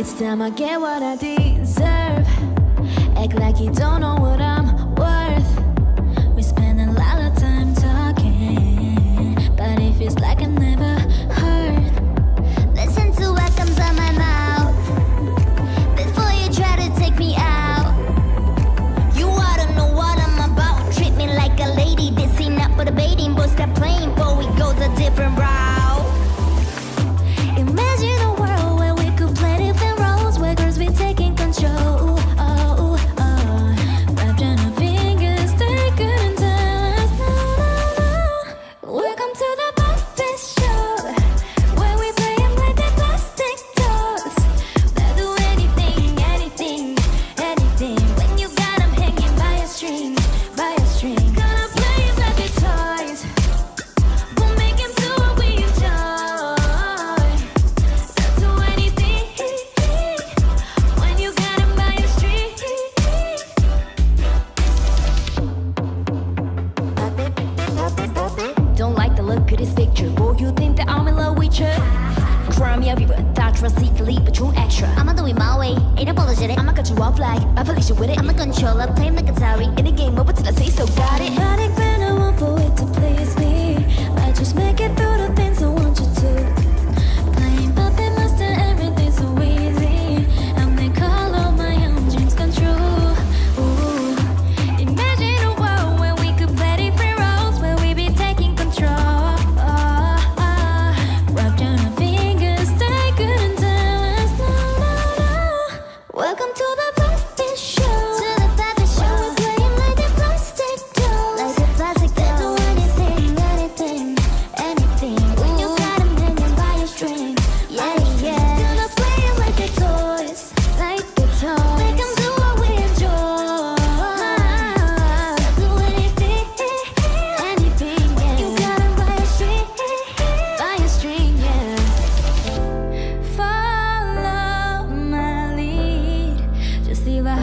This time I get what I deserve. Act like you don't know what I'm worth. We spend a lot of time talking, but it feels like I never heard. Listen to what comes out my mouth before you try to take me out. You ought to know what I'm about. Treat me like a lady. This ain't not for the baiting, but stop playing before we go a different route. Imagine a world where we could play different roles, where girls be taking control. Wrapped in our fingers, they couldn't tell us no, no, no. Welcome to the puppet show, where we play them like they're plastic dolls. They'll do anything, anything, anything. When you got them hanging by a string, by a string. Gonna play them like they're toys. We'll make them do what we enjoy. They'll do anything when you got them by a string. Don't like the look of this picture. Boy, you think that I'm in love with you? Cry me everywhere, thought drastically, but you're extra. I'ma do it my way, ain't apologetic. I'ma cut you off like I polish you with it. I'm a controller, play him like Atari. In the game over till I say so, got it. Automatic plan, I won't for it to please me. I just make it through the things I want you to. Playing puppet master, everything's so easy. I make all of my own dreams come true. Ooh. Imagine a world where we could play different roles, where we be taking control. Wrapped on our fingers, they couldn't tell us no, no, no. Welcome to the puppet show. To the puppet show, Where we play 'em like they're plastic dolls. like a plastic They'll doll. do anything, anything, anything. When you got 'em hanging by a string. Yeah, yeah. Gonna play 'em like they're toys, like they're toys. Make 'em do what we enjoy. They'll do anything, anything, yeah. You got 'em by a string, yeah. Follow my lead. Just leave a